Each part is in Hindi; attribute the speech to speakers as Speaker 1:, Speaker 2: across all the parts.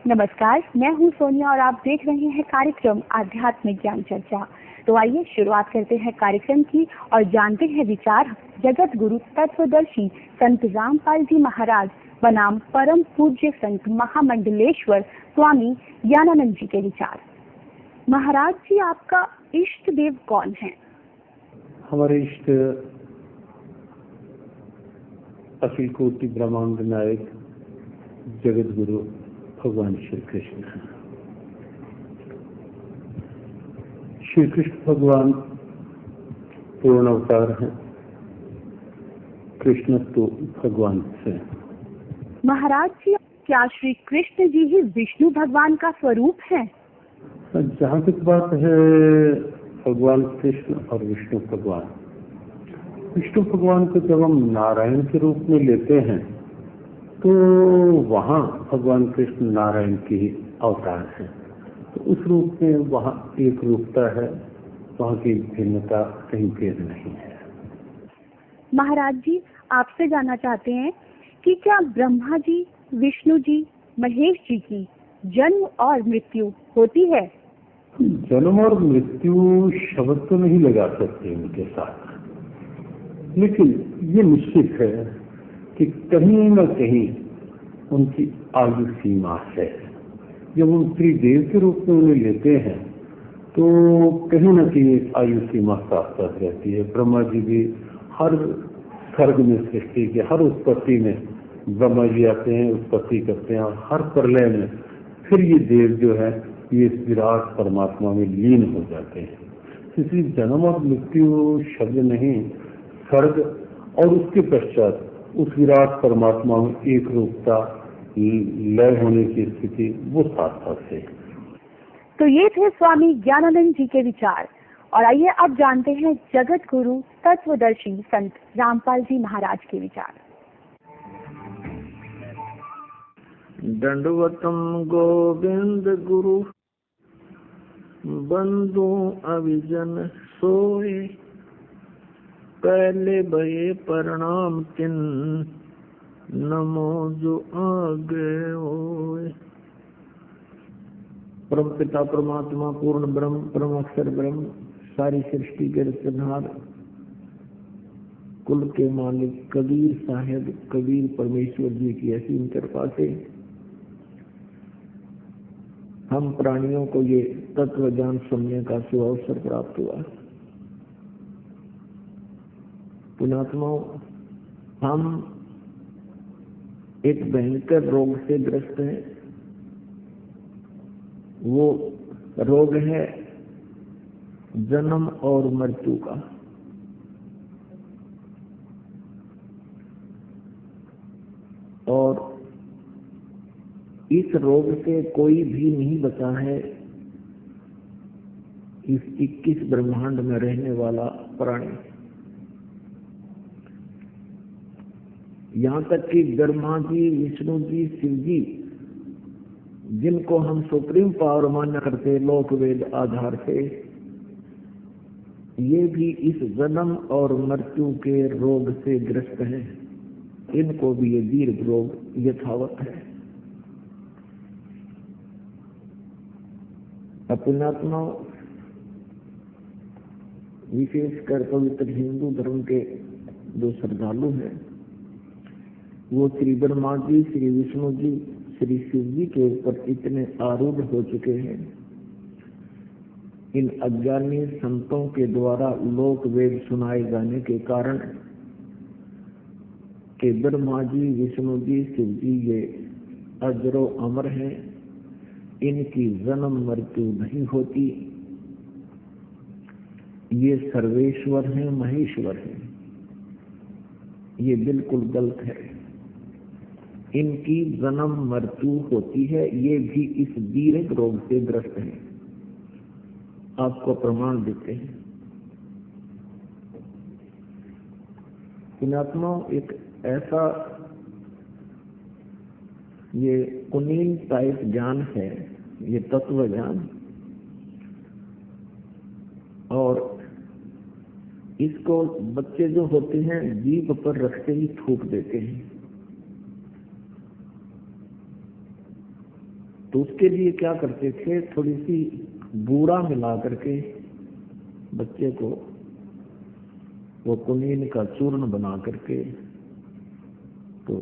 Speaker 1: नमस्कार, मैं हूं सोनिया और आप देख रहे हैं कार्यक्रम आध्यात्मिक ज्ञान चर्चा। तो आइए शुरुआत करते हैं कार्यक्रम की और जानते हैं विचार जगत गुरु तत्वदर्शी संत रामपाल जी महाराज बनाम परम पूज्य संत महामंडलेश्वर स्वामी ज्ञानानंद जी के विचार। महाराज जी, आपका इष्ट देव कौन है?
Speaker 2: हमारे इष्ट अखिल कोटि ब्रह्मांड नायक जगत गुरु भगवान श्री कृष्ण है। श्री कृष्ण भगवान पूर्ण अवतार हैं। कृष्ण तो भगवान से।
Speaker 1: महाराज जी, क्या श्री कृष्ण जी ही विष्णु भगवान का स्वरूप है?
Speaker 2: जहाँ तक बात है भगवान कृष्ण और विष्णु भगवान, विष्णु भगवान को जब हम नारायण के रूप में लेते हैं तो वहाँ भगवान कृष्ण नारायण की ही अवतार है। तो उस रूप में वहाँ एक रूपता है, वहाँ की भिन्नता कहीं भेद नहीं है।
Speaker 1: महाराज जी, आपसे जानना चाहते हैं कि क्या ब्रह्मा जी, विष्णु जी, महेश जी की जन्म और मृत्यु होती है?
Speaker 2: जन्म और मृत्यु शब्द तो नहीं लगा सकते उनके साथ, लेकिन ये निश्चित है कि कहीं न कहीं उनकी आयु सीमा है। जब हम त्रिदेव के रूप में उन्हें लेते हैं तो कहीं न कहीं आयु सीमा साथ साथ रहती है। ब्रह्मा जी भी हर सर्ग में, सृष्टि के हर उत्पत्ति में ब्रह्मा जी आते हैं, उत्पत्ति करते हैं, और हर प्रलय में फिर ये देव जो है ये विराट परमात्मा में लीन हो जाते हैं। इसलिए जन्म और मृत्यु शब्द नहीं, सर्ग और उसके पश्चात उस विराट परमात्मा में एक रूपता, लय होने की स्थिति, वो साथ साथ है।
Speaker 1: तो ये थे स्वामी ज्ञानानंद जी के विचार। और आइए अब जानते हैं जगत गुरु तत्वदर्शी संत रामपाल जी महाराज के विचार।
Speaker 3: दंडवतम गोविंद गुरु बंधु अविजन सोए, पहले भये प्रणाम तिन नमो जो आगे होए। परम पिता परमात्मा पूर्ण ब्रह्म परम अक्षर ब्रह्म, सारी सृष्टि के रचनहार, कुल के मालिक कबीर साहेब कबीर परमेश्वर जी की असीम कृपा से हम प्राणियों को ये तत्व ज्ञान सुनने का सुअवसर प्राप्त हुआ। पुण्यात्माओं, हम एक भयंकर रोग से ग्रस्त हैं। वो रोग है जन्म और मृत्यु का। और इस रोग से कोई भी नहीं बचा है इस 21 ब्रह्मांड में रहने वाला प्राणी। यहाँ तक कि ब्रह्मा जी, विष्णु जी, शिव जी, जिनको हम सुप्रीम पावर मान्य करते लोक वेद आधार से, ये भी इस जन्म और मृत्यु के रोग से ग्रस्त हैं। इनको भी ये दीर्घ रोग यथावत है। पुण्यात्मा, विशेषकर पवित्र हिंदू धर्म के जो श्रद्धालु हैं, वो श्री ब्रह्मा जी, श्री विष्णु जी, श्री शिव जी के ऊपर इतने आरूढ़ हो चुके हैं। इन अज्ञानी संतों के द्वारा लोक वेद सुनाए जाने के कारण कि ब्रह्मा जी, विष्णु जी, शिव जी ये अजरो अमर हैं, इनकी जन्म मृत्यु नहीं होती, ये सर्वेश्वर हैं, महेश्वर हैं। ये बिल्कुल गलत है। इनकी जन्म मृत्यु होती है, ये भी इस दीर्घ रोग से ग्रस्त हैं। आपको प्रमाण देते हैं। पुण्यात्मा, एक ऐसा ये कुनील टाइप ज्ञान है, ये तत्व ज्ञान, और इसको बच्चे जो होते हैं जीभ पर रखते ही थूक देते हैं। तो उसके लिए क्या करते थे, थोड़ी सी बूरा मिला करके बच्चे को वो कुनीन का चूर्ण बना करके तो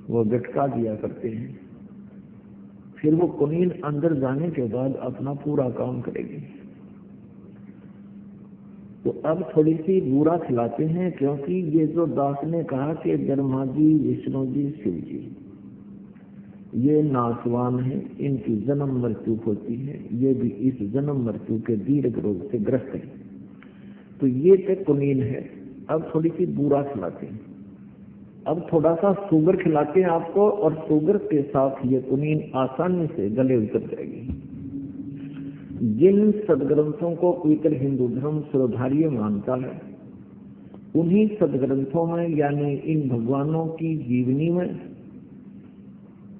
Speaker 3: वो गटका दिया करते हैं। फिर वो कुनीन अंदर जाने के बाद अपना पूरा काम करेगी। तो अब थोड़ी सी बूरा खिलाते हैं, क्योंकि ये जो दास ने कहा कि ब्रह्मा जी, विष्णु जी, शिव जी ये नाशवान है, इनकी जन्म मृत्यु होती है, ये भी इस जन्म मृत्यु के दीर्घ रोग से ग्रस्त है। तो ये पे कुनीन है। अब थोड़ी सी बूरा खिलाते हैं, अब थोड़ा सा शुगर खिलाते हैं आपको, और शुगर के साथ ये कुनीन आसानी से गले उतर जाएगी। जिन सदग्रंथों को पवित्र हिंदू धर्म सर्वधार्य मानता है, उन्हीं सदग्रंथों में यानी इन भगवानों की जीवनी में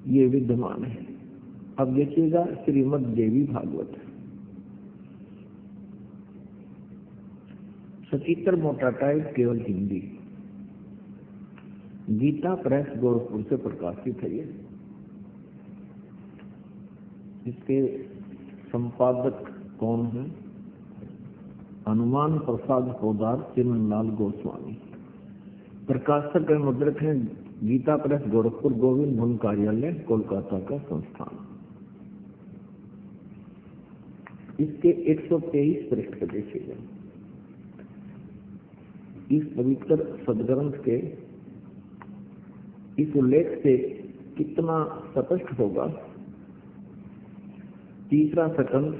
Speaker 3: ये विद्यमान है। अब देखिएगा श्रीमद् देवी भागवत, सचित्र मोटा टाइप, केवल हिंदी, गीता प्रेस गोरखपुर से प्रकाशित है। ये इसके संपादक कौन है? हनुमान प्रसाद पोदार, चिन्मलाल गोस्वामी। प्रकाशक एवं मुद्रक हैं गीता प्रेस गोरखपुर, गोविंद भवन कार्यालय, कोलकाता का संस्थान। इसके 123 पृष्ठ पर देखिएगा। इस पवित्र सदग्रंथ के इस उल्लेख से कितना स्पष्ट होगा। तीसरा सकंद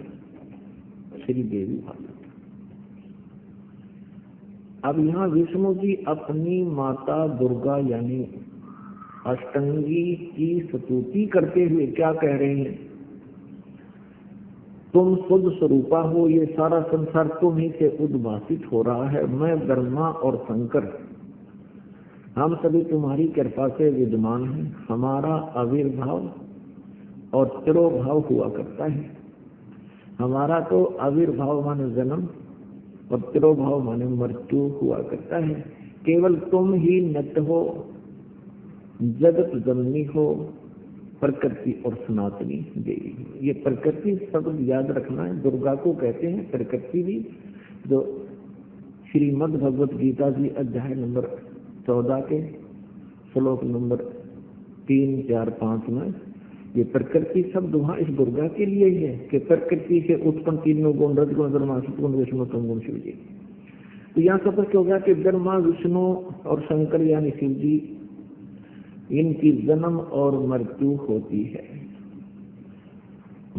Speaker 3: श्री देवी भागवत। अब यहाँ विष्णु जी अपनी माता दुर्गा यानी अष्टंगी की स्तुति करते हुए क्या कह रहे हैं? तुम शुद्ध स्वरूपा हो, ये सारा संसार तुम ही से उद्भासित हो रहा है। मैं ब्रह्मा और शंकर हम सभी तुम्हारी कृपा से विद्यमान हैं। हमारा आविर्भाव और तिरोभाव हुआ करता है। हमारा तो आविर्भाव माने जन्म और तिरोभाव माने मृत्यु हुआ करता है। केवल तुम ही नित्य हो, जगत जननी हो, प्रकृति और सनातनी देवी। ये प्रकृति शब्द याद रखना है, दुर्गा को कहते हैं प्रकृति भी। जो श्रीमद् भगवत गीता जी अध्याय नंबर 14 के श्लोक नंबर 3, 4, 5 में ये प्रकृति शब्द वहां इस दुर्गा के लिए ही है कि प्रकृति से उत्पन्न तीनों गुण, रजगुण, ब्रह्मा, सतगुण, विष्णु, तमगुण, शिव जी। तो यहाँ स्पष्ट हो गया कि ब्रह्मा, विष्णु और शंकर यानी शिव जी, इनकी जन्म और मृत्यु होती है।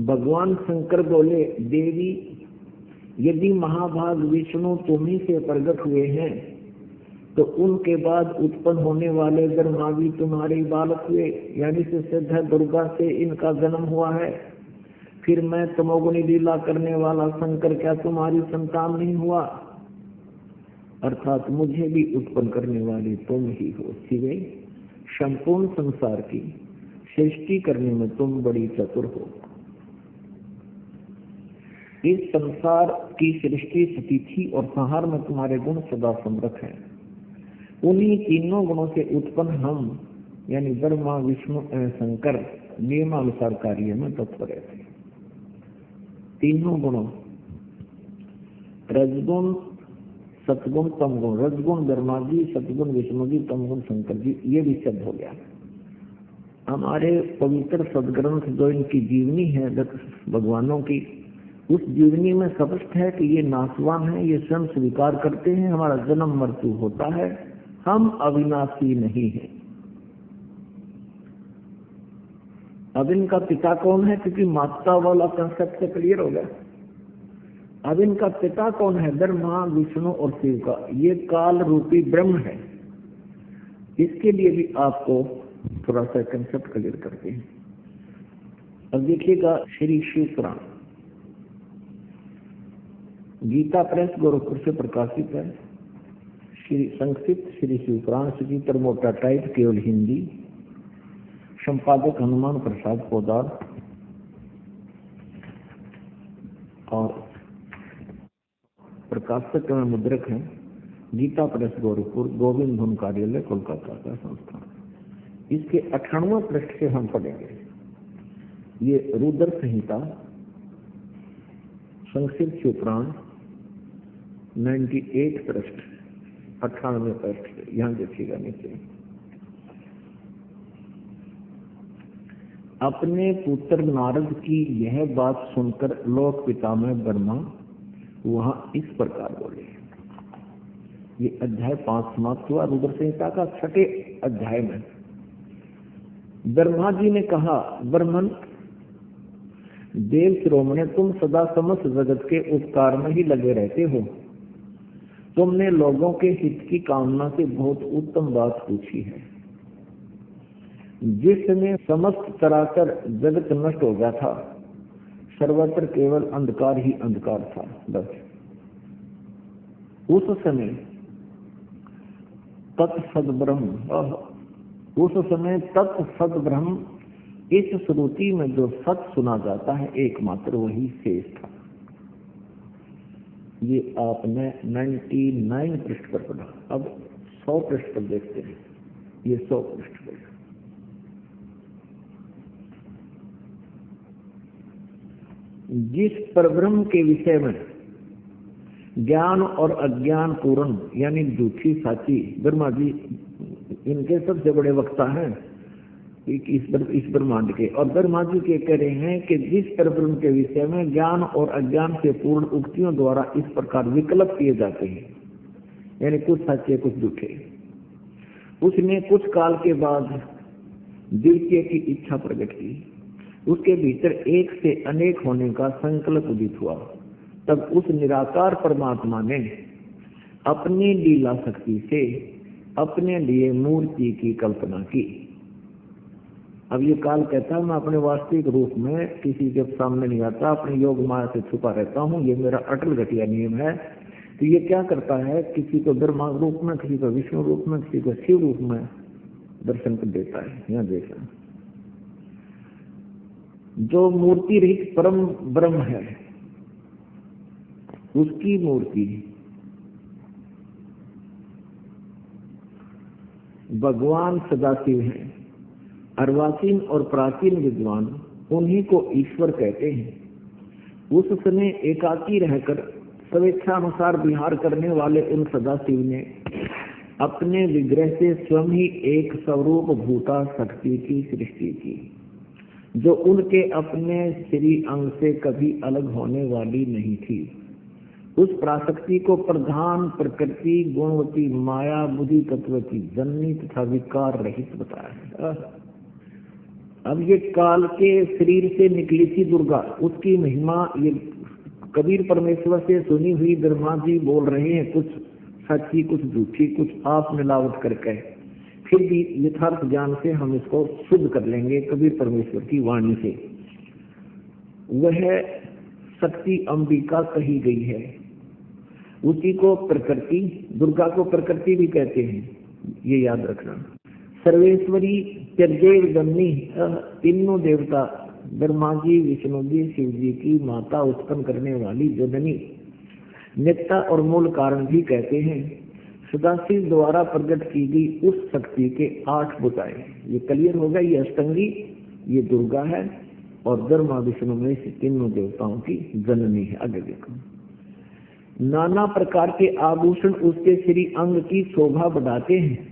Speaker 3: भगवान शंकर बोले, देवी यदि महाभाग विष्णु तुम्ही से प्रकट हुए हैं तो उनके बाद उत्पन्न होने वाले ब्रह्मा भी तुम्हारे बालक हुए, यानी से सिद्ध है दुर्गा से इनका जन्म हुआ है। फिर मैं तमोगुणी लीला करने वाला शंकर क्या तुम्हारी संतान नहीं हुआ? अर्थात मुझे भी उत्पन्न करने वाली तुम ही हो। शिवे, संपूर्ण संसार की सृष्टि करने में तुम बड़ी चतुर हो। इस संसार की सृष्टि, स्थिति और संहार में तुम्हारे गुण सदा समर्थ हैं। उन्हीं तीनों गुणों से उत्पन्न हम यानी ब्रह्मा, विष्णु एवं शंकर नियमानुसार कार्य में तत्पर रहते। तीनों गुणों रजगुण, सतगुण, तमगुण। रजगुण ब्रह्मा जी, सतगुण विष्णु जी, तमगुण शंकर जी, ये भी सिद्ध हो गया। हमारे पवित्र सदग्रंथ जो इनकी जीवनी है भगवानों की, उस जीवनी में स्पष्ट है कि ये नाशवान है, ये स्वयं स्वीकार करते हैं हमारा जन्म मृत्यु होता है, हम अविनाशी नहीं है। अब इनका पिता कौन है? क्योंकि माता वाला कंसेप्ट से क्लियर हो गया। अब इनका पिता कौन है? ब्रह्मा, विष्णु और शिव का। ये काल रूपी ब्रह्म है। इसके लिए भी आपको थोड़ा सा कंसेप्ट क्लियर करते हैं। अब देखिएगा श्री शिव पुराण, गीता प्रेस गोरखपुर से प्रकाशित है। श्री संक्षिप्त श्री शिव पुराण, सचित्र मोटा टाइप, केवल हिंदी। संपादक हनुमान प्रसाद पोदार और प्रकाशक एवं मुद्रक हैं गीता प्रेस गोरखपुर, गोविंद भवन कार्यालय, कोलकाता का संस्थान। इसके 98वां पृष्ठ से हम पढ़ेंगे। ये रुद्र संहिता संक्षिप्त शिवपुराण 98 पृष्ठ 98 पृष्ठ, यहां देखिएगा नीचे। अपने पुत्र नारद की यह बात सुनकर लोक पितामह ब्रह्मा वहां इस प्रकार बोले। ये अध्याय 5 समाप्त हुआ रुद्र संहिता का 6ठे अध्याय में। ब्रह्मा जी ने कहा, ब्रह्मन देव शिरोमणि, तुम सदा समस्त जगत के उपकार में ही लगे रहते हो। तुमने लोगों के हित की कामना से बहुत उत्तम बात पूछी है। जिसमें समस्त चराचर जगत नष्ट हो गया था, सर्वत्र केवल अंधकार ही अंधकार था। बस उस समय तत्सद ब्रह्म, उस समय तत्सद ब्रह्म, इस श्रुति में जो सत सुना जाता है एकमात्र वही शेष था। ये आपने 99 पृष्ठ पर पढ़ा। अब 100 पृष्ठ पर देखते हैं। ये 100 पृष्ठ पर जिस परब्रह्म के विषय में ज्ञान और अज्ञान पूर्ण यानी झूठी साची, ब्रह्मा जी इनके सबसे बड़े वक्ता हैं इस ब्रह्मांड के, और ब्रह्मा जी के कह रहे हैं कि जिस परब्रह्म के विषय में ज्ञान और अज्ञान से पूर्ण उक्तियों द्वारा इस प्रकार विकल्प किए जाते हैं, यानी कुछ सच्चे कुछ झूठे, उसने कुछ काल के बाद द्वितीय की इच्छा प्रकट की। उसके भीतर एक से अनेक होने का संकल्प उदित हुआ। तब उस निराकार परमात्मा ने अपनी लीला शक्ति से अपने लिए मूर्ति की कल्पना की। अब ये काल कहता है मैं अपने वास्तविक रूप में किसी के सामने नहीं आता, अपने योग माया से छुपा रहता हूँ, ये मेरा अटल घटिया नियम है। तो ये क्या करता है, किसी को ब्रह्मा रूप में, किसी को विष्णु रूप में, किसी को शिव रूप में दर्शन कर देता है। यहाँ देखा जो मूर्ति रहित परम ब्रह्म है उसकी मूर्ति भगवान सदाशिव हैं। अर्वाचीन और प्राचीन विद्वान उन्हीं को ईश्वर कहते हैं। उस समय एकाकी रहकर स्वेच्छानुसार विहार करने वाले उन सदाशिव ने अपने विग्रह से स्वयं ही एक स्वरूप भूता शक्ति की सृष्टि की, जो उनके अपने श्री अंग से कभी अलग होने वाली नहीं थी। उस प्राशक्ति को प्रधान प्रकृति गुणवती माया बुद्धि तत्व की जननी तथा विकार रहित बताया है। अब ये काल के शरीर से निकली थी दुर्गा, उसकी महिमा ये कबीर परमेश्वर से सुनी हुई ब्रह्मा जी बोल रहे हैं, कुछ सच्ची कुछ झूठी, कुछ आप मिलावट करके। फिर भी यथार्थ ज्ञान से हम इसको शुद्ध कर लेंगे कबीर परमेश्वर की वाणी से। वह शक्ति अंबिका कही गई है, उसी को प्रकृति, दुर्गा को प्रकृति भी कहते हैं, ये याद रखना। सर्वेश्वरी त्यजेव जननी, तीनों देवता ब्रह्मा जी, विष्णु जी, शिव जी की माता, उत्पन्न करने वाली जननी, नित्ता और मूल कारण भी कहते हैं। सदाशिव द्वारा प्रकट की गई उस शक्ति के 8 भुजाएं, ये क्लियर होगा। ये अष्टंगी, ये दुर्गा है, और ब्रह्मा विष्णु में से तीनों देवताओं की जननी है। आगे देखो, नाना प्रकार के आभूषण उसके श्री अंग की शोभा बढ़ाते हैं।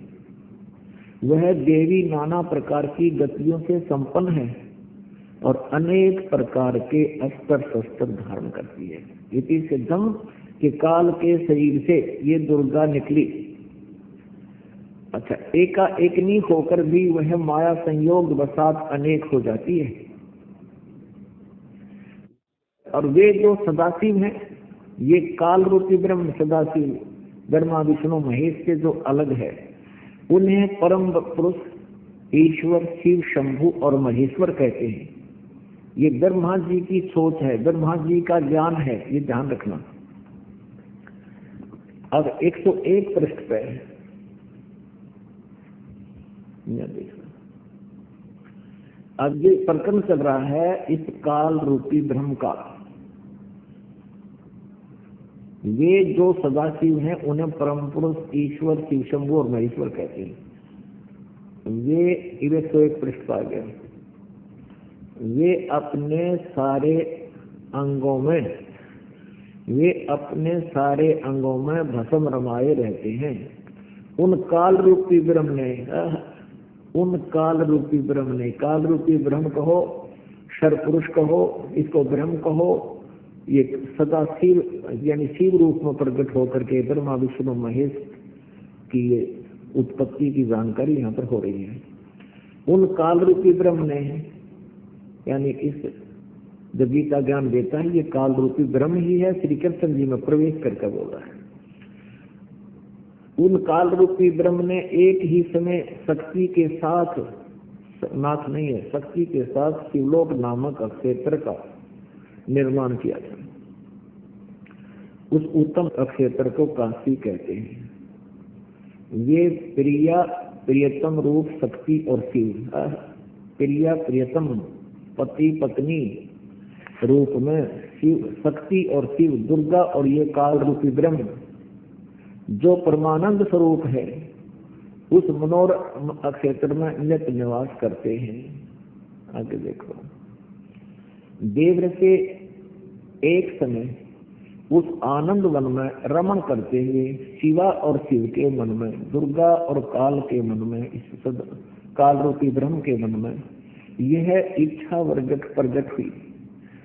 Speaker 3: वह देवी नाना प्रकार की गतियों से संपन्न है और अनेक प्रकार के अस्त्र शस्त्र धारण करती है। इति सिद्धम कि काल के शरीर से ये दुर्गा निकली। अच्छा, एकाएकनी होकर भी वह माया संयोग वसात अनेक हो जाती है। और वे जो सदाशिव हैं, ये काल रूपी ब्रह्म सदाशिव ब्रह्मा विष्णु महेश से जो अलग है, उन्हें परम पुरुष ईश्वर शिव शंभु और महेश्वर कहते हैं। ये ब्रह्मा जी की सोच है, ब्रह्मा जी का ज्ञान है, ये ध्यान रखना। अब 101 पृष्ठ पे देखना, अब ये प्रकरण चल रहा है इस काल रूपी ब्रह्म का। वे जो सदाशिव हैं उन्हें परम पुरुष ईश्वर शिव शंभु और महेश्वर कहते हैं। वे 101 पृष्ठ पर आ गए। वे अपने सारे अंगों में भस्म रमाए रहते हैं। उन काल रूपी ब्रह्म ने, काल रूपी ब्रह्म कहो, क्षर पुरुष कहो, इसको ब्रह्म कहो, ये सदा शिव यानी शिव रूप में प्रकट होकर के ब्रह्मा विष्णु महेश की ये उत्पत्ति की जानकारी यहाँ पर हो रही है। उन काल रूपी ब्रह्म ने, यानी इस जो गीता ज्ञान देता है ये काल रूपी ब्रह्म ही है, श्री कृष्ण जी में प्रवेश करके बोला है। उन काल रूपी ब्रह्म ने एक ही समय शक्ति के साथ, नाथ नहीं है, शक्ति के साथ शिवलोक नामक क्षेत्र का निर्माण किया था। उस उत्तम क्षेत्र को काशी कहते हैं। ये प्रियतम रूप शक्ति और शिव, प्रियतम पति पत्नी रूप में शिव, शक्ति और शिव, दुर्गा और ये काल रूपी ब्रह्म जो परमानंद स्वरूप है उस मनोर क्षेत्र में नित्य निवास करते हैं। आगे देखो, देवव्रते एक समय उस आनंद वन में रमण करते हुए शिवा और शिव के मन में, दुर्गा और काल के मन में, इस काल रूपी ब्रह्म के मन में यह इच्छा प्रगट हुई।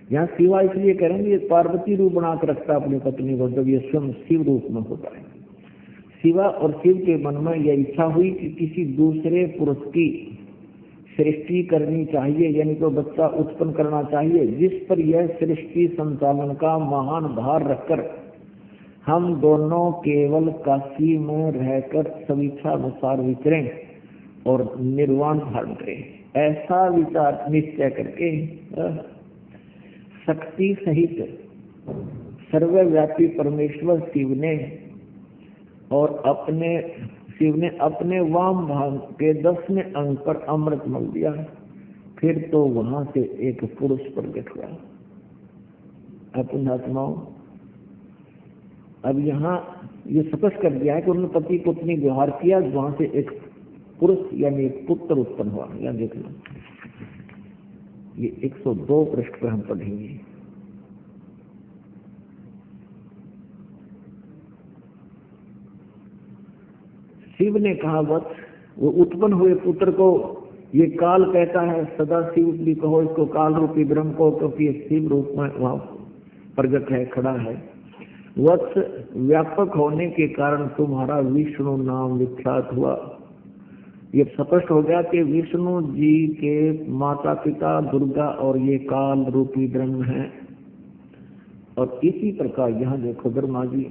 Speaker 3: यहाँ शिवा इसलिए करेंगे पार्वती रूप बनाकर रखता अपनी पत्नी को, जब ये स्वयं शिव रूप में होता है। शिवा और शिव के मन में यह इच्छा हुई कि किसी दूसरे पुरुष की सृष्टि करनी चाहिए, यानी तो बच्चा उत्पन्न करना चाहिए, जिस पर यह सृष्टि संचालन का महान भार रखकर हम दोनों केवल काशी में रहकर स्वेच्छा अनुसार विचरें और निर्वाण धारण करें। ऐसा विचार निश्चय करके शक्ति सहित सर्वव्यापी परमेश्वर शिव ने अपने वाम भाग के 10वें अंग पर अमृत मल दिया। फिर तो वहां से एक पुरुष प्रकट हुआ। अपनी आत्माओं, अब यहाँ ये स्पष्ट कर दिया है कि उन्होंने पति पत्नी व्यवहार किया, वहां से एक पुरुष यानी एक पुत्र उत्पन्न हुआ। यहाँ देखना, ये 102 पृष्ठ पर हम पढ़ेंगे। शिव ने कहा, वत्स, वो उत्पन्न हुए पुत्र को ये काल कहता है, सदा शिव भी कहो इसको, काल रूपी ब्रह्म को, क्योंकि ये शिव रूप में वहां प्रगट है, खड़ा है। वत्स, व्यापक होने के कारण तुम्हारा विष्णु नाम विख्यात हुआ। ये स्पष्ट हो गया कि विष्णु जी के माता पिता दुर्गा और ये काल रूपी ब्रह्म है। और इसी प्रकार यहाँ देखो, ब्रह्मा जी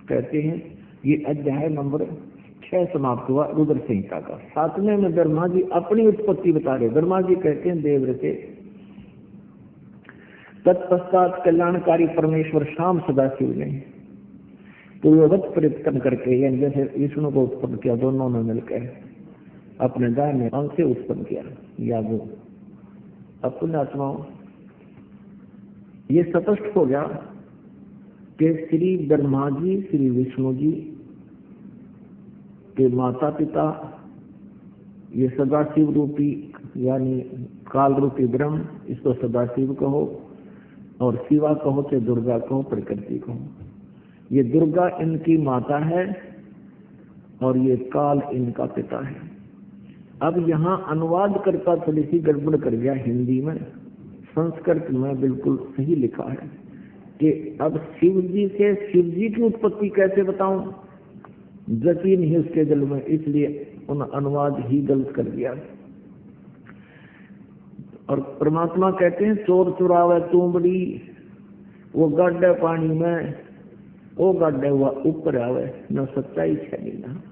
Speaker 3: कहते हैं, ये अध्याय नंबर 6 समाप्त हुआ रुद्र संहिता का। 7वें में ब्रह्मा जी अपनी उत्पत्ति बता रहे। ब्रह्मा जी कहते हैं, देवव्रते तत्पश्चात कल्याणकारी परमेश्वर शाम सदाशिव ने पूर्ववत परिवर्तन करके, यानी जैसे विष्णु को उत्पन्न किया, दोनों ने मिलकर अपने दाहिने अंग से उत्पन्न किया, या वो अपने आत्माओं, ये स्पष्ट हो गया कि श्री ब्रह्मा जी, श्री विष्णु जी के माता पिता ये सदाशिव रूपी यानी काल रूपी ब्रह्म, इसको सदाशिव कहो, और शिवा कहो, चाहे दुर्गा कहो, प्रकृति कहो। ये दुर्गा इनकी माता है और ये काल इनका पिता है। अब यहाँ अनुवाद करता थोड़ी सी गड़बड़ कर गया हिंदी में, संस्कृत में बिल्कुल सही लिखा है कि अब शिव जी से शिव जी की उत्पत्ति कैसे बताऊं, जति नहीं उसके दिल में, इसलिए उन अनुवाद ही गलत कर दिया। और परमात्मा कहते हैं, चोर चुरावे तुमड़ी, वो गड्ढे पानी में, वो गड्ढे हुआ ऊपर आवे, न सच्चाई छली ना।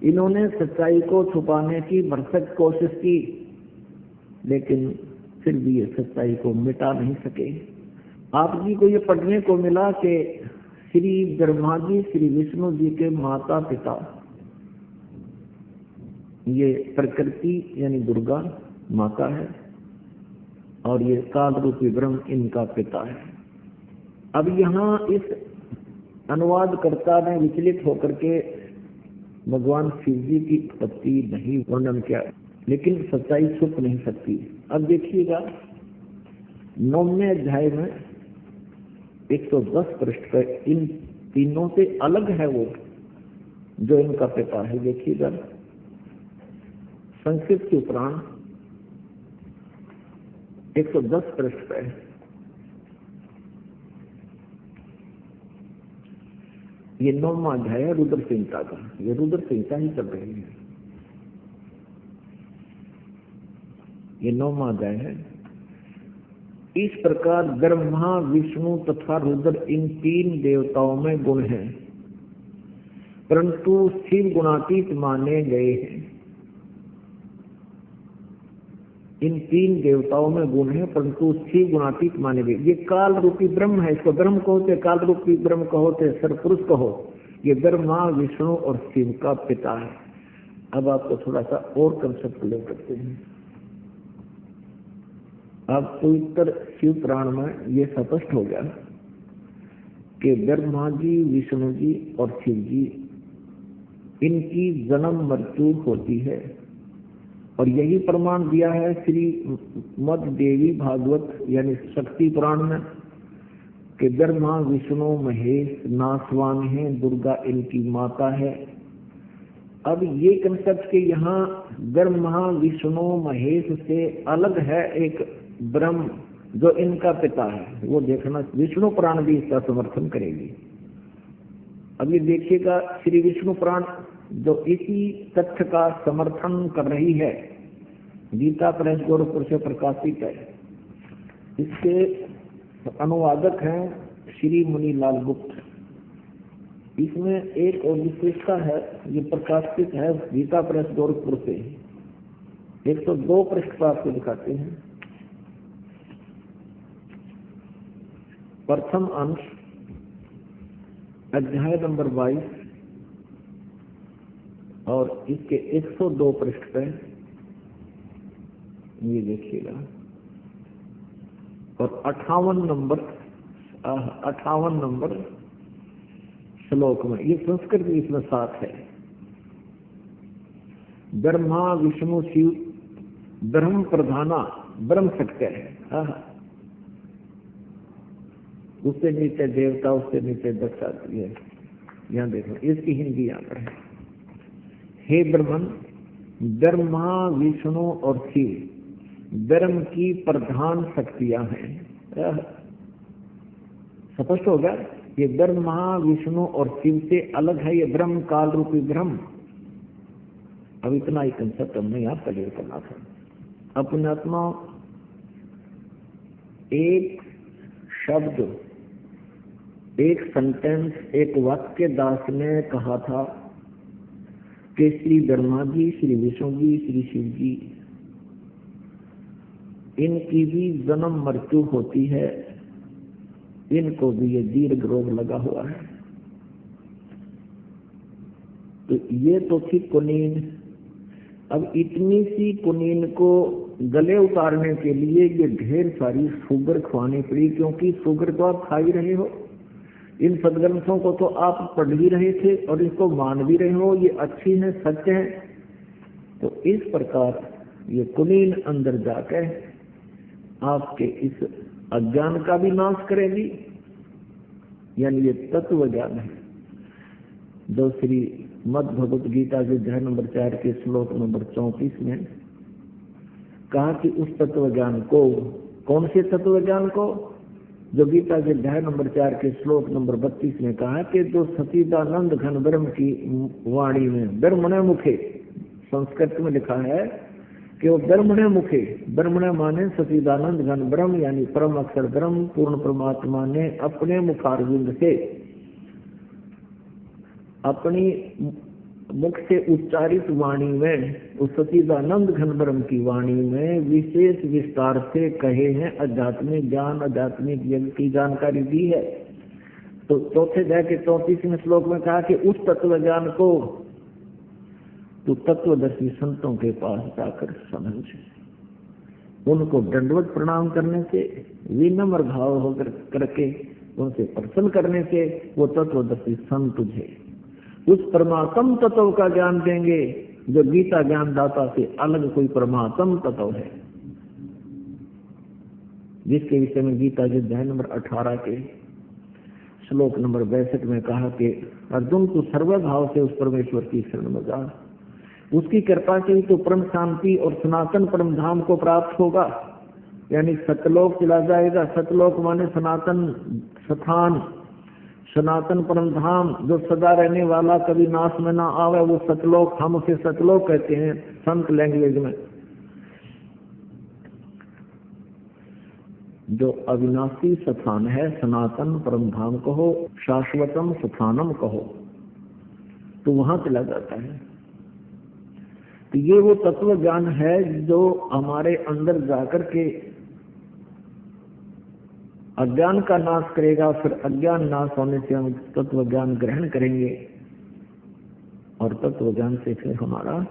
Speaker 3: इन्होंने सच्चाई को छुपाने की भरसक कोशिश की, लेकिन फिर भी ये सच्चाई को मिटा नहीं सके। आप जी को ये पढ़ने को मिला कि श्री ब्रह्मा जी, श्री विष्णु जी के माता पिता ये प्रकृति यानी दुर्गा माता है, और ये काल रूपी ब्रह्म इनका पिता है। अब यहाँ इस अनुवादकर्ता ने विचलित होकर के भगवान शिव जी की उत्पत्ति नहीं वर्णन किया, लेकिन सच्चाई छुप नहीं सकती। अब देखिएगा, 9वें अध्याय में 110 पृष्ठ पर इन तीनों से अलग है वो जो इनका पिता है। देखिएगा संस्कृत के पुराण 110 पृष्ठ पर ये 9वां अध्याय है रुद्र संहिता का। ये रुद्र संहिता ही चल रही है। ये 9वां अध्याय है। इस प्रकार ब्रह्मा, विष्णु तथा रुद्र इन तीन देवताओं में गुण हैं, परंतु शिव गुणातीत माने गए हैं। इन तीन देवताओं में गुण है परंतु शिव गुणातीत माने गए। ये काल रूपी ब्रह्म है, इसको ब्रह्म कहोते, काल रूपी ब्रह्म कहोते, सरपुरुष कहो। ये ब्रह्मा, विष्णु और शिव का पिता है। अब आपको थोड़ा सा और कंसेप्ट ले सकते हैं। अब पवित्र शिव पुराण में ये स्पष्ट हो गया कि ब्रह्मा जी, विष्णु जी और शिव जी, इनकी जन्म मृत्यु होती है। और यही प्रमाण दिया है श्री मद देवी भागवत यानी शक्ति पुराण में कि ब्रह्मा, विष्णु, महेश नासवान है, दुर्गा इनकी माता है। अब ये कंसेप्ट के यहाँ ब्रह्मा, विष्णु, महेश से अलग है एक ब्रह्म जो इनका पिता है, वो देखना विष्णु पुराण भी इसका समर्थन करेगी। अब ये देखिएगा श्री विष्णु पुराण जो इसी तथ्य का समर्थन कर रही है, गीता प्रेस गोरखपुर से प्रकाशित है। इसके अनुवादक हैं श्री मुनि लाल गुप्त। इसमें एक और विशेषता है, ये प्रकाशित है गीता प्रेस गोरखपुर से। 102 पृष्ठ पर आपको दिखाते हैं। प्रथम अंश अध्याय नंबर 22 और इसके 102 पृष्ठ पे ये देखिएगा। और 58 नंबर श्लोक में ये संस्कृत इसमें साथ है। ब्रह्मा, विष्णु, शिव ब्रह्म प्रधाना, ब्रह्म सत्य है। उससे नीचे देवता, उससे नीचे दक्ष आती है। यहाँ देखो इसकी हिंदी यहाँ पर है। हे ब्रह्मन, ब्रह्मा, विष्णु और शिव ब्रह्म की प्रधान शक्तियां हैं। स्पष्ट हो गया। ये ब्रह्मा, विष्णु और शिव से अलग है ये ब्रह्म, काल रूपी ब्रह्म। अब इतना ही कंसेप्ट हमने यहाँ क्लियर करना था। अपने आत्मा एक शब्द, एक सेंटेंस, एक वाक्य दास ने कहा था कि श्री ब्रह्मा जी, श्री विष्णु जी, श्री शिव जी, इनकी भी जन्म मृत्यु होती है, इनको भी ये दीर्घ रोग लगा हुआ है। तो ये तो थी कुनीन। अब इतनी सी कुनीन को गले उतारने के लिए ये ढेर सारी शुगर खुआनी पड़ी, क्योंकि शुगर तो आप खा ही रहे हो, इन सदग्रंथों को तो आप पढ़ भी रहे थे और इसको मान भी रहे हो, ये अच्छी है, सच है। तो इस प्रकार ये कुनीन अंदर जाकर आपके इस अज्ञान का भी नाश करेगी। यानी ये तत्व ज्ञान है जो श्री मद भगवत गीता के अध्याय नंबर 4 के श्लोक नंबर 34 में कहा कि उस तत्व ज्ञान को, कौन से तत्व ज्ञान को, जो गीता के अध्याय नंबर 4 के श्लोक नंबर 32 में कहा कि जो सचिदानंद घन ब्रह्म की वाणी में, ब्रह्मणे मुखे, संस्कृत में लिखा है कि वो ब्रह्मणे मुखे, ब्रह्मणे माने सचिदानंद घन ब्रह्म यानी परम अक्षर ब्रह्म पूर्ण परमात्मा ने अपने मुखारविंद से, अपनी मुख से उच्चारित वाणी में, उस सचिदानंद घन ब्रह्म की वाणी में विशेष विस्तार से कहे हैं आध्यात्मिक ज्ञान, आध्यात्मिक यज्ञ की जानकारी दी है। तो चौथे अध्याय के 34वें श्लोक में कहा कि उस तत्व ज्ञान को तो तत्वदर्शी संतों के पास जाकर समझ, उनको दंडवत प्रणाम करने से, विनम्र भाव होकर करके उनसे प्रसन्न करने से वो तत्वदर्शी संत तुझे उस परमात्म तत्व का ज्ञान देंगे जो गीता ज्ञान दाता से अलग कोई परमात्म तत्व है। जिसके विषय में गीता जी अध्याय नंबर 18 के श्लोक नंबर 62 में कहा कि अर्जुन तू सर्वभाव से उस परमेश्वर की शरण में जा, उसकी कृपा से ही तो परम शांति और सनातन परम धाम को प्राप्त होगा, यानी सतलोक चला जाएगा। सतलोक माने सनातन स्थान, सनातन परम धाम जो सदा रहने वाला, कभी नाश में ना आवे, वो सतलोक, हम उसे सतलोक कहते हैं संत लैंग्वेज में। जो अविनाशी स्थान है, सनातन परम धाम कहो, शाश्वतम स्थानम कहो, तो वहां चला जाता है। तो ये वो तत्व ज्ञान है जो हमारे अंदर जाकर के अज्ञान का नाश करेगा। फिर अज्ञान नाश होने से हम तत्व ज्ञान ग्रहण करेंगे और तत्व ज्ञान से फिर हमारा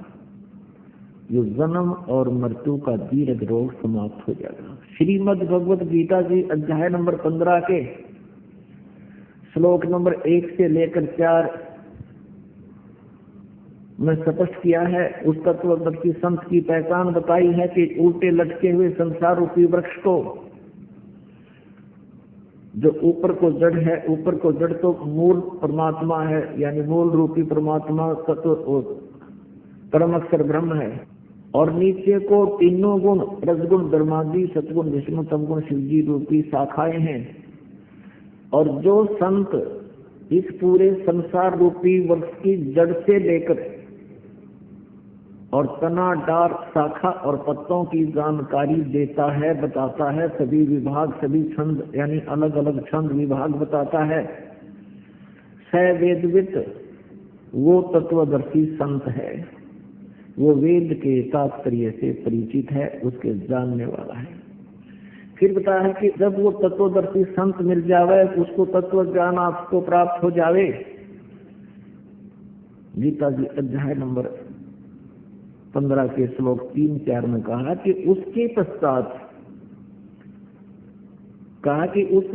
Speaker 3: जो जन्म और मृत्यु का दीर्घ रोग समाप्त हो जाएगा। श्रीमद् भगवत गीता जी अध्याय नंबर 15 के श्लोक नंबर 1 से लेकर 4 में स्पष्ट किया है। उस तत्वदर्शी संत की पहचान बताई है कि उल्टे लटके हुए संसार रूपी वृक्ष को, जो ऊपर को जड़ है, ऊपर को जड़ तो मूल परमात्मा है, यानी मूल रूपी परमात्मा तत्व परम अक्षर ब्रह्म है, और नीचे को तीनों गुण रजगुण धर्मादि सतगुण विष्णु तमगुण शिवजी रूपी शाखाएं हैं। और जो संत इस पूरे संसार रूपी वृक्ष की जड़ से लेकर और तना डार शाखा और पत्तों की जानकारी देता है, बताता है, सभी विभाग सभी छंद यानी अलग अलग छंद विभाग बताता है, स वेदवित वो तत्वदर्शी संत है, वो वेद के तात्पर्य से परिचित है, उसके जानने वाला है। फिर बताया है कि जब वो तत्वदर्शी संत मिल जावे, उसको तत्व ज्ञान आपको प्राप्त हो जावे। गीता जी अध्याय नंबर 15 के श्लोक 3-4 में कहा कि उसके पश्चात कहा कि उस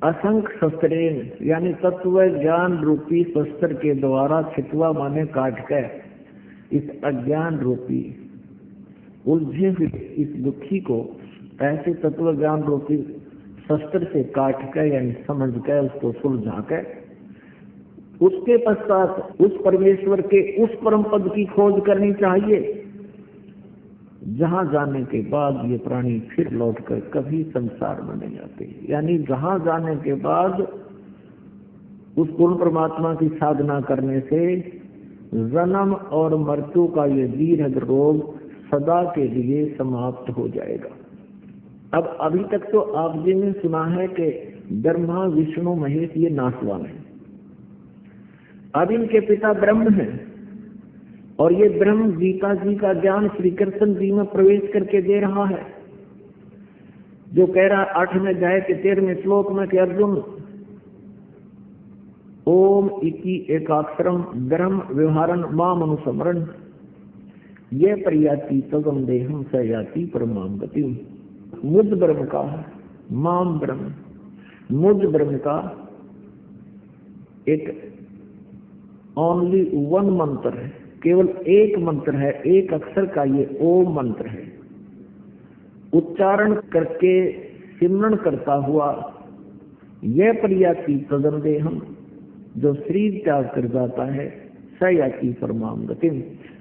Speaker 3: असंख्य शस्त्रेन यानी तत्व ज्ञान रूपी शस्त्र के द्वारा छिटवा माने काट कर इस अज्ञान रूपी उलझे हुए इस दुखी को ऐसे तत्व ज्ञान रूपी शस्त्र से काट कर यानी समझ कर उसको सुलझा कर उसके पश्चात उस परमेश्वर के उस परम पद की खोज करनी चाहिए, जहां जाने के बाद ये प्राणी फिर लौटकर कभी संसार में नहीं आते। यानी जहां जाने के बाद उस पूर्ण परमात्मा की साधना करने से जन्म और मृत्यु का ये दीर्घ रोग सदा के लिए समाप्त हो जाएगा। अब अभी तक तो आप जी ने सुना है कि ब्रह्मा विष्णु महेश ये नाशवान है। अब इनके पिता ब्रह्म हैं और ये ब्रह्म गीता जी का ज्ञान श्री कृष्ण जी में प्रवेश करके दे रहा है, जो कह रहा 8वें अध्याय के 13वें श्लोक में कि अर्जुन ओम इति एकाक्षरम ब्रह्म व्यवहारन माम अनुस्मरण ये प्रयाति तगम देहम स याति परमाम गति। मुझ ब्रह्म का माम ब्रह्म, मुझ ब्रह्म का एक ओनली वन मंत्र है, केवल एक मंत्र है, एक अक्षर का ये ओम मंत्र है। उच्चारण करके सिमरण करता हुआ यह प्रयाति तदम देहम जो शरीर त्याग कर जाता है सयाति परमाम गति,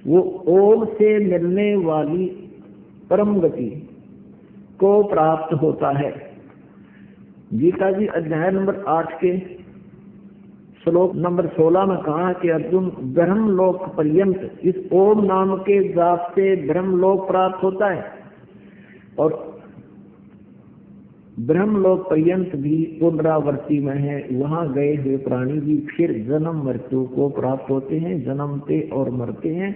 Speaker 3: वो ओम से मिलने वाली परम गति को प्राप्त होता है। गीता जी अध्याय नंबर 8 के श्लोक नंबर 16 में कहा कि अर्जुन ब्रह्मलोक पर्यंत इस ओम नाम के जाप से ब्रह्मलोक प्राप्त होता है और ब्रह्मलोक पर्यंत भी पुनरावर्ती में है। वहां गए हुए प्राणी भी फिर जन्म मृत्यु को प्राप्त होते हैं, जन्मते और मरते हैं।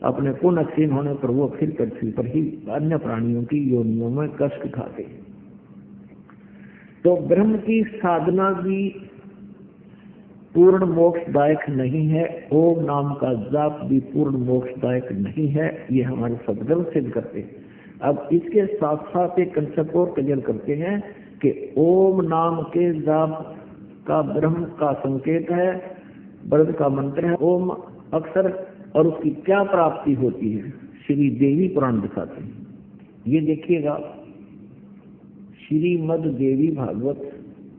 Speaker 3: अपने पुण्य क्षीण होने पर वो फिर पृथ्वी पर ही अन्य प्राणियों की योनियों में कष्ट खाते हैं। तो ब्रह्म की साधना भी पूर्ण मोक्षदायक नहीं है, ओम नाम का जाप भी पूर्ण मोक्षदायक नहीं है, ये हमारे सदगुरु सिद्ध करते हैं। अब इसके साथ साथ एक कंसेप्ट और क्लियर करते हैं कि ओम नाम के जाप का ब्रह्म का संकेत है, ब्रह्म का मंत्र है ओम अक्षर, और उसकी क्या प्राप्ति होती है श्री देवी पुराण दिखाते हैं। ये देखिएगा श्रीमद देवी भागवत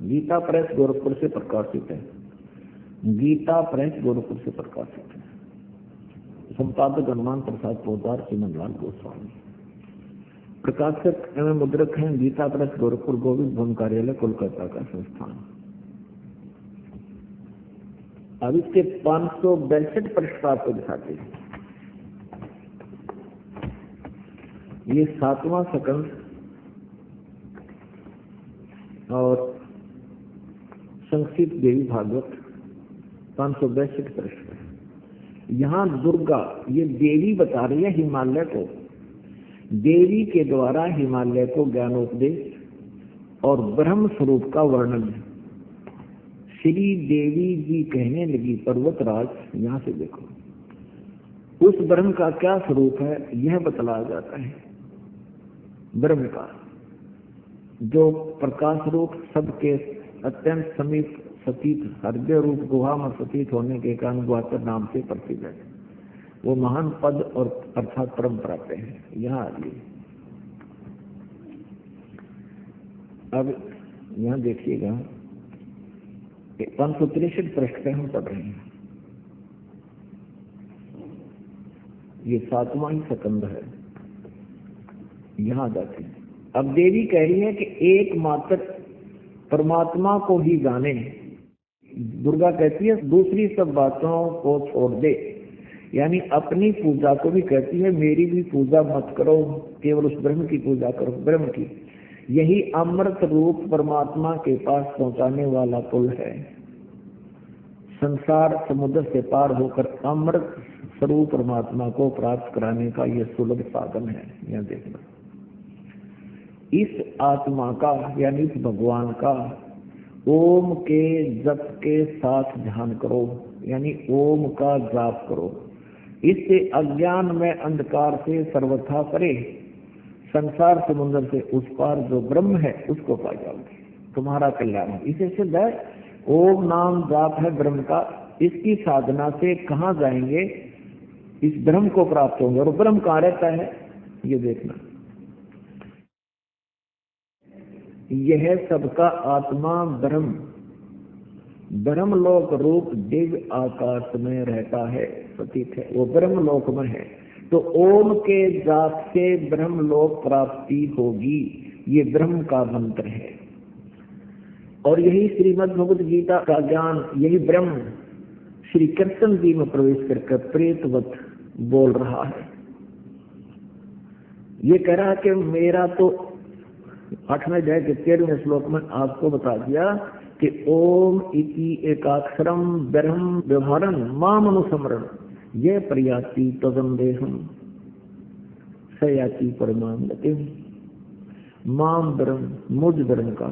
Speaker 3: गीता प्रेस गोरखपुर से प्रकाशित है। गीता प्रेस गोरखपुर से प्रकाशित है। संपादक हनुमान प्रसाद पोदार, चिमनलाल गोस्वामी। प्रकाशक एवं मुद्रक हैं गीता प्रेस गोरखपुर, गोविंद भवन कार्यालय, कोलकाता का संस्थान। अब इसके 562 पृष्ठ आपको दिखाते हैं। ये 7वां सकंद और संक्षिप्त देवी भागवत 562 पृष्ठ है। यहाँ दुर्गा ये देवी बता रही है हिमालय को, देवी के द्वारा हिमालय को ज्ञानोपदेश और ब्रह्म स्वरूप का वर्णन है। श्री देवी जी कहने लगी, पर्वतराज, यहाँ से देखो उस ब्रह्म का क्या स्वरूप है यह बतलाया जाता है। ब्रह्म का जो प्रकाश रूप सबके अत्यंत समीप सतीत हृदय रूप गुहा में सतीत होने के कारण गुहाचर नाम से प्रसिद्ध है। वो महान पद और अर्थात परम प्राप्त है। यहाँ आइए, अब यहाँ देखिएगा 563 पृष्ठ पे हम पढ़ रहे हैं। ये 7वां ही सकंद है। यहाँ जाते हैं। अब देवी कह रही है कि एकमात्र परमात्मा को ही जाने। दुर्गा कहती है दूसरी सब बातों को छोड़ दे, यानी अपनी पूजा को भी कहती है मेरी भी पूजा मत करो, केवल उस ब्रह्म की पूजा करो। ब्रह्म की यही अमृत रूप परमात्मा के पास पहुंचाने वाला पुल है। संसार समुद्र से पार होकर अमृत स्वरूप परमात्मा को प्राप्त कराने का यह सुलभ साधन है। यह देखना, इस आत्मा का यानी इस भगवान का ओम के जप के साथ ध्यान करो, यानी ओम का जाप करो। इससे अज्ञान में अंधकार से सर्वथा परे संसार समुद्र से उस पार जो ब्रह्म है उसको पा जाओगे, तुम्हारा कल्याण है। इसे सिद्ध है ओम नाम जाप है ब्रह्म का। इसकी साधना से कहाँ जाएंगे? इस ब्रह्म को प्राप्त होंगे। और ब्रह्म कहाँ रहता है ये देखना, यह सबका आत्मा ब्रह्म ब्रह्मलोक रूप दिव्य आकाश में रहता है, सतीत है, वो ब्रह्मलोक में है। तो ओम के जाप से ब्रह्मलोक प्राप्ति होगी, ये ब्रह्म का मंत्र है। और यही श्रीमद् भगवद गीता का ज्ञान, यही ब्रह्म श्री कृष्ण जी में प्रवेश करके प्रेतवत बोल रहा है। ये कह रहा है कि मेरा तो 8वें अध्याय के 13वें श्लोक में आपको बता दिया कि ओम इति एकाक्षरम ब्रह्म व्यवहारन माम अनुसमरण ये प्रयाति तदंदेहम सयाति परमाम गतिम। माम ब्रह्म, मुझ ब्रह्म का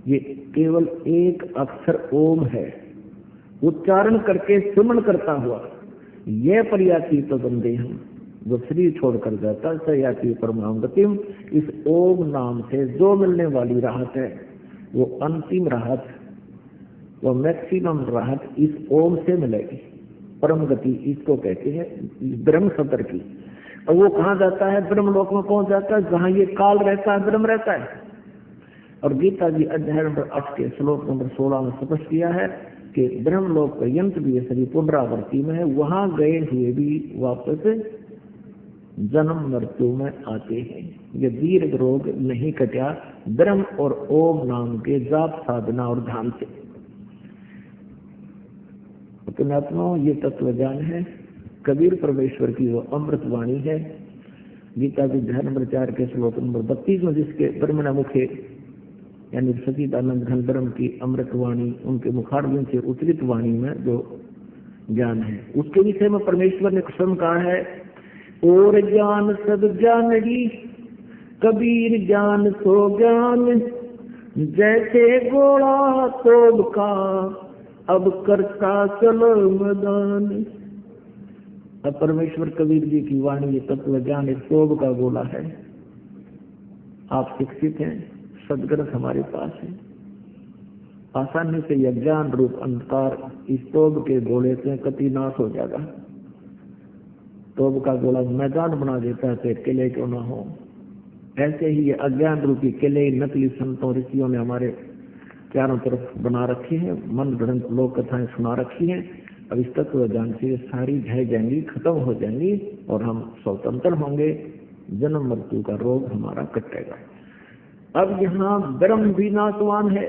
Speaker 3: ये केवल एक अक्षर ओम है, उच्चारण करके सुमन करता हुआ यह प्रयाति तदंदेहम, जो शरीर छोड़कर जाता सयाति परमाम गतिम। इस ओम नाम से जो मिलने वाली राहत है वो अंतिम राहत, वो मैक्सिमम राहत इस ओम से मिलेगी। परम गति इसको कहते हैं, ब्रह्म सतर की। और वो कहाँ जाता है? ब्रह्मलोक में पहुंच जाता है जहाँ ये काल रहता है, ब्रह्म रहता है। और गीता जी अध्याय नंबर 8 के श्लोक नंबर 16 में स्पष्ट किया है कि ब्रह्मलोक पर्यंत भी शरीर पुनरावृत्ति में है, वहां गए हुए भी वापस जन्म मृत्यु में आते हैं। ये दीर्घ रोग नहीं कटा ब्रह्म और ओम नाम के जाप साधना और ध्यान से। पुण्यात्माओं, ये तत्व ज्ञान है कबीर परमेश्वर की वो अमृत वाणी है। गीता के अध्याय नंबर 4 के श्लोक नंबर 32 में जिसके ब्रह्मणा मुखे यानी सचिदानंद घन ब्रह्म की अमृत वाणी, उनके मुखारबिंद से उतरित वाणी में जो ज्ञान है उसके विषय में परमेश्वर ने स्वयं कहा है, और ज्ञान सब ज्ञानड़ी कबीर ज्ञान सो ज्ञान, जैसे घोड़ा तोड़ का अब करता चलो मैदान। अब परमेश्वर कबीर जी की वाणी ये तत्व ज्ञान एक तोब का गोला है। आप शिक्षित हैं, सदग्रंथ हमारे पास है, आसानी से यह ज्ञान रूप अंधकार इस तोब के गोले से कति नाश हो जाएगा। तोब का गोला मैदान बना देता है, तो अकेले क्यों ना हो। ऐसे ही ये अज्ञान रूपी किले नकली संतों ऋषियों ने हमारे चारों तरफ बना रखे हैं, मन गढ़ंत लोक कथाएं सुना रखी हैं। अब इस तत्व ज्ञान से सारी ढह जाएंगी, खत्म हो जाएंगी और हम स्वतंत्र होंगे, जन्म मृत्यु का रोग हमारा कटेगा। अब यहाँ ब्रह्म भी नाशवान है।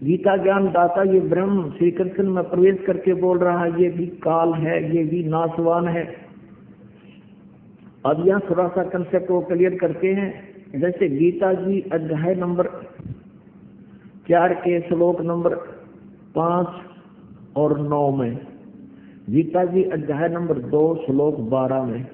Speaker 3: गीता ज्ञान दाता ये ब्रह्म श्री कृष्ण में प्रवेश करके बोल रहा है, ये भी काल है, ये भी नाशवान है। अब यहाँ थोड़ा सा कंसेप्ट को क्लियर करते हैं। जैसे गीता जी अध्याय नंबर 4 के श्लोक नंबर 5 और 9 में, गीता जी अध्याय नंबर 2 श्लोक 12 में,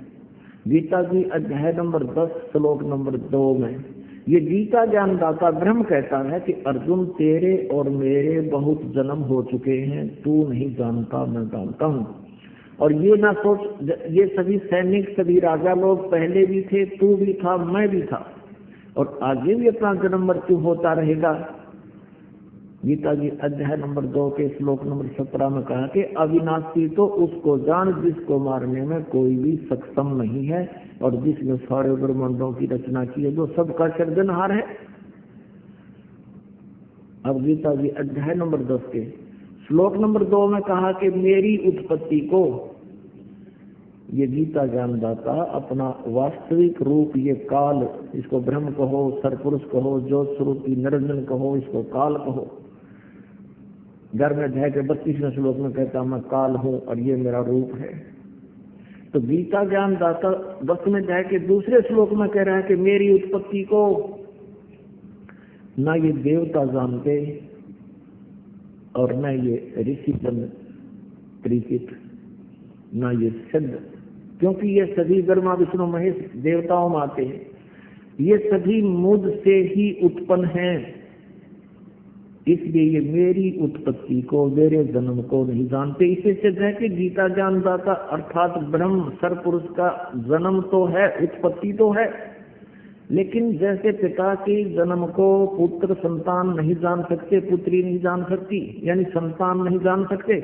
Speaker 3: गीता जी अध्याय नंबर 10 श्लोक नंबर 2 में ये गीता ज्ञानदाता ब्रह्म कहता है कि अर्जुन तेरे और मेरे बहुत जन्म हो चुके हैं, तू नहीं जानता मैं जानता हूँ। और ये ना सोच, ये सभी सैनिक सभी राजा लोग पहले भी थे, तू भी था, मैं भी था, और आगे भी अपना जन्म मृत्यु होता रहेगा। गीता जी अध्याय नंबर 2 के श्लोक नंबर 17 में कहा कि अविनाशी तो उसको जान जिसको मारने में कोई भी सक्षम नहीं है और जिसने सारे ब्रह्मांडों की रचना की है, जो सबका सृजनहार है। अब गीता जी अध्याय नंबर 10 के श्लोक नंबर 2 में कहा कि मेरी उत्पत्ति को ये गीता ज्ञानदाता अपना वास्तविक रूप, ये काल, इसको ब्रह्म कहो, सरपुरुष कहो, ज्योत स्वरूपी निरंजन कहो, इसको काल कहो। 11वें अध्याय के 32वें श्लोक में कहता मैं काल हूं और ये मेरा रूप है। तो गीता ज्ञानदाता 10वें अध्याय के दूसरे श्लोक में कह रहा है कि मेरी उत्पत्ति को ना ये देवता जानते और न ये ऋषिजन परिचित, ना ये सिद्ध, क्योंकि ये सभी ब्रह्मा विष्णु महेश देवताओं में आते हैं, ये सभी मुझ से ही उत्पन्न हैं। इसलिए ये मेरी उत्पत्ति को, मेरे जन्म को नहीं जानते। इसे सिद्ध है कि गीता ज्ञानदाता अर्थात ब्रह्म सरपुरुष का जन्म तो है, उत्पत्ति तो है, लेकिन जैसे पिता के जन्म को पुत्र संतान नहीं जान सकते, पुत्री नहीं जान सकती, यानी संतान नहीं जान सकते,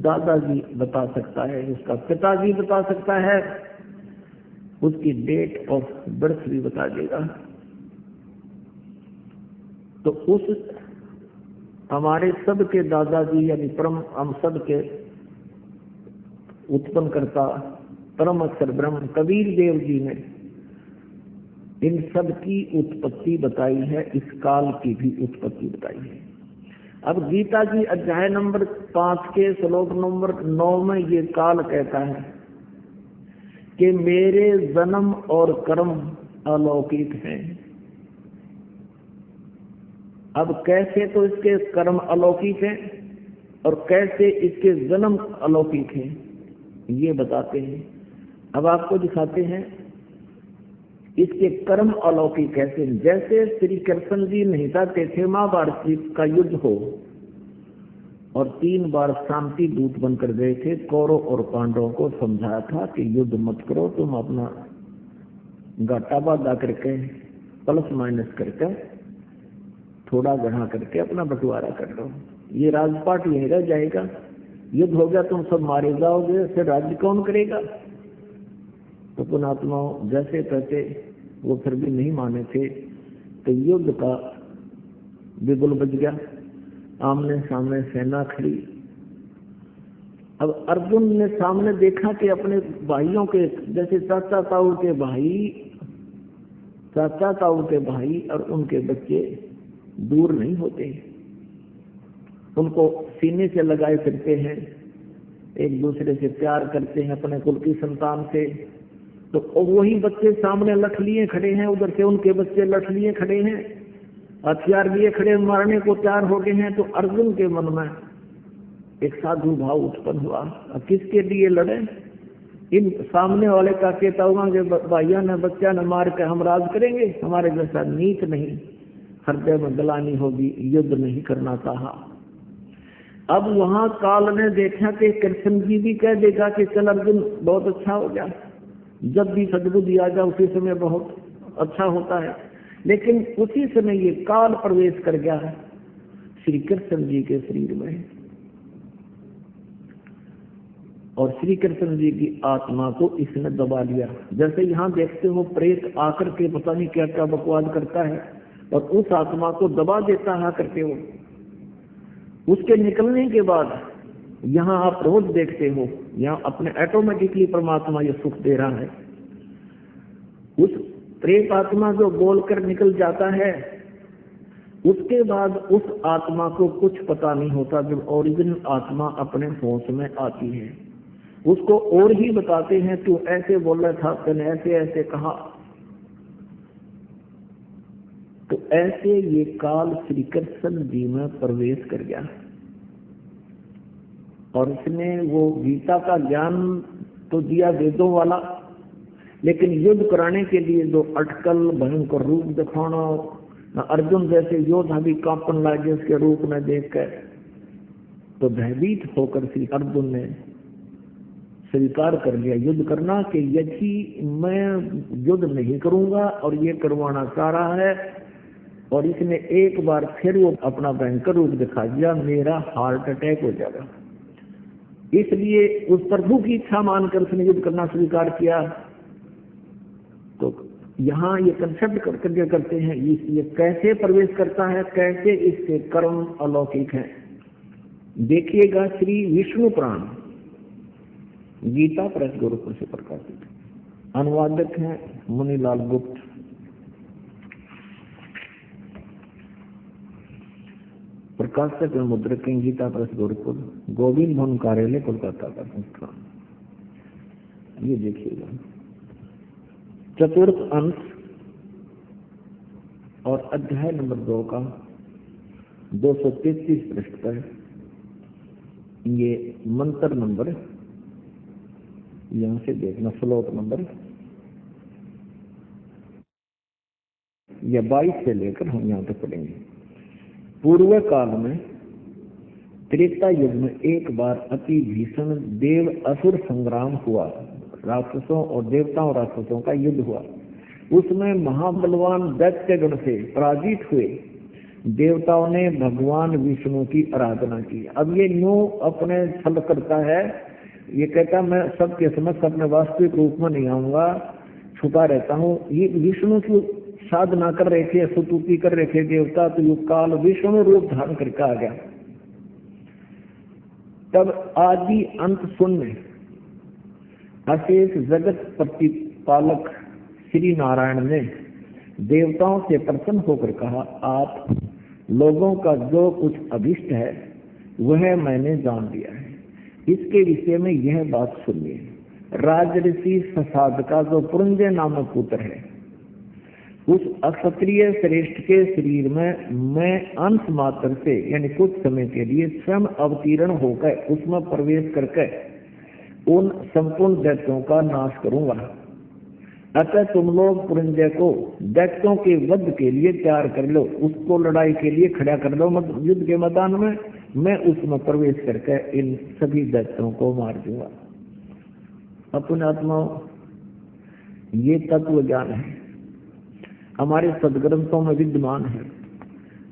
Speaker 3: दादाजी बता सकता है, उसका पिताजी बता सकता है, उसकी डेट ऑफ बर्थ भी बता देगा। तो उस हमारे सब के दादाजी यानी परम, हम सब के उत्पन्न करता परम अक्षर ब्रह्म कबीर देव जी ने इन सब की उत्पत्ति बताई है, इस काल की भी उत्पत्ति बताई है। अब गीता जी अध्याय नंबर 5 के श्लोक नंबर 9 में ये काल कहता है कि मेरे जन्म और कर्म अलौकिक हैं। अब कैसे तो इसके कर्म अलौकिक हैं और कैसे इसके जन्म अलौकिक हैं ये बताते हैं। अब आपको दिखाते हैं इसके कर्म अलौकिक कैसे। जैसे श्री कृष्ण जी नहीं चाहते थे महाभारत का युद्ध हो और 3 बार शांति दूत बनकर गए थे, कौरव और पांडवों को समझाया था कि युद्ध मत करो, तुम अपना घाटा बाधा करके प्लस माइनस करके थोड़ा बढ़ा करके अपना बंटवारा कर लो, ये राजपाट यही रह जाएगा, युद्ध हो गया तुम सब मारे जाओगे, फिर राज्य कौन करेगा। तो पुणात्माओं जैसे कहते वो फिर भी नहीं माने थे, तो युद्ध का बिगुल बज गया, आमने सामने सेना खड़ी। अब अर्जुन ने सामने देखा कि अपने भाइयों के, जैसे चाचा ताऊ के भाई, चाचा ताऊ के भाई और उनके बच्चे दूर नहीं होते, उनको सीने से लगाए फिरते हैं, एक दूसरे से प्यार करते हैं अपने कुल की संतान से। तो वही बच्चे सामने लठ लिए खड़े हैं, उधर से उनके बच्चे लठ लिए खड़े हैं, हथियार लिए खड़े, मारने को तैयार हो गए हैं। तो अर्जुन के मन में एक साधु भाव उत्पन्न हुआ, अब किसके लिए लड़े, इन सामने वाले का केताऊंगा के भाइयों ने बच्चा ने मार के हम राज करेंगे, हमारे जैसा नीत नहीं, हृदय में गलानी होगी, युद्ध नहीं करना चाहा। अब वहां काल ने देखा कि कृष्ण जी भी कह देगा कि चल अर्जुन बहुत अच्छा हो गया, जब भी सद्बुद्धि आ जाए उसी समय बहुत अच्छा होता है। लेकिन उसी समय ये काल प्रवेश कर गया है श्री कृष्ण जी के शरीर में। और श्री कृष्ण जी की आत्मा को इसने दबा लिया। जैसे यहाँ देखते हो प्रेत आकर के पता नहीं क्या क्या बकवाद करता है और उस आत्मा को दबा देता है करके वो। उसके निकलने के बाद यहाँ आप रोज देखते हो, यहाँ अपने ऑटोमेटिकली परमात्मा ये सुख दे रहा है। उस प्रेत आत्मा जो बोलकर निकल जाता है, उसके बाद उस आत्मा को कुछ पता नहीं होता। जब ओरिजिनल आत्मा अपने होश में आती है, उसको और ही बताते हैं तू ऐसे बोला था, तूने ऐसे ऐसे कहा। तो ऐसे ये काल श्री कृष्ण जी में प्रवेश कर गया और इसने वो गीता का ज्ञान तो दिया वेदों वाला, लेकिन युद्ध कराने के लिए जो अटकल भयंकर रूप दिखाना, अर्जुन जैसे योद्धा भी कांपन लगे उसके रूप में देखकर, तो भयभीत होकर श्री अर्जुन ने स्वीकार कर लिया युद्ध करना कि यदि मैं युद्ध नहीं करूंगा और ये करवाना चाह रहा है, और इसने एक बार फिर वो अपना भयंकर रूप दिखा दिया, मेरा हार्ट अटैक हो जाएगा। इसलिए उस प्रभु की इच्छा मानकर उसने युद्ध करना स्वीकार किया। तो यहाँ ये कंसेप्ट करते हैं ये कैसे प्रवेश करता है, कैसे इसके कर्म अलौकिक हैं। देखिएगा श्री विष्णु पुराण गीता प्रेस गुरुकुल से प्रकाशित, अनुवादक हैं मुनिलाल गुप्त। प्रकाशक मुद्रक गीता प्रेस गुरुकुल, गोविंद भवन कार्यालय कोलकाता का संस्थान। ये देखिएगा चतुर्थ अंश और अध्याय नंबर 2 का 233 पृष्ठ पर ये मंत्र नंबर, यहां से देखना श्लोक नंबर या 22 से लेकर हम यहां तक पढ़ेंगे। पूर्व काल में त्रेता युग में एक बार अति भीषण देव असुर संग्राम हुआ। राक्षसों और देवताओं और राक्षसों का युद्ध हुआ। उसमें महाबलवान दैत्यगण से पराजित हुए देवताओं ने भगवान विष्णु की आराधना की। अब ये न्यू अपने छल करता है, ये कहता मैं सबके समक्ष अपने वास्तविक रूप में नहीं आऊंगा, छुपा रहता हूँ। ये विष्णु की साधना कर रहे थे, स्तुति कर रहे थे देवता, तो ये काल विष्णु रूप धारण करके आ गया। तब आदि अंत शून्य अशेष जगत प्रतिपालक श्री नारायण ने देवताओं से प्रसन्न होकर कहा, आप लोगों का जो कुछ अभिष्ट है वह मैंने जान लिया है। इसके विषय में यह बात सुनिए। राजऋषि ससाद का जो पुरंजय नामक पुत्र है, उस अक्षत्रिय श्रेष्ठ के शरीर में मैं अंश मात्र से यानी कुछ समय के लिए स्वयं अवतीर्ण होकर उसमें प्रवेश करके उन संपूर्ण दैत्यों का नाश करूंगा। अतः तुम लोग पुरंजय को दैत्यों के वध के लिए तैयार कर लो, उसको लड़ाई के लिए खड़ा कर लो युद्ध के मैदान में। मैं उसमें प्रवेश करके इन सभी दैत्यों को मार दूंगा। अपने आत्माओं, ये तत्व ज्ञान है, हमारे सदग्रंथों में विद्यमान है।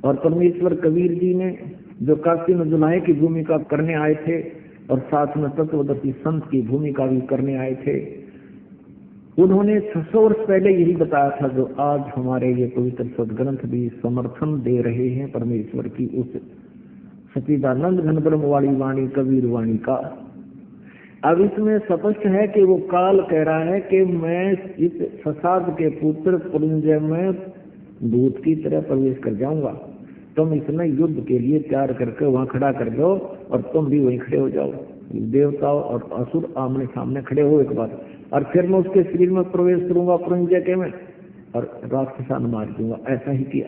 Speaker 3: और परमेश्वर कबीर जी ने जो काशी में जुलाहे की भूमिका करने आए थे और साथ में तत्वदर्शी संत की भूमिका भी करने आए थे, उन्होंने 600 वर्ष पहले यही बताया था जो आज हमारे ये पवित्र सदग्रंथ भी समर्थन दे रहे हैं परमेश्वर की उस सच्चिदानंद घन ब्रह्म वाली वाणी कबीर वाणी का। अब इसमें स्पष्ट है कि वो काल कह रहा है कि मैं इस ससाद के पुत्र पुरंजय में दूत की तरह प्रवेश कर जाऊंगा, तुम इसमें युद्ध के लिए तैयार करके वहां खड़ा कर दो और तुम भी वहीं खड़े हो जाओ। देवताओं और असुर आमने सामने खड़े हो एक बार, और फिर मैं उसके शरीर में प्रवेश करूंगा पुरंजय के में और राक्षसान मार दूंगा। ऐसा ही किया।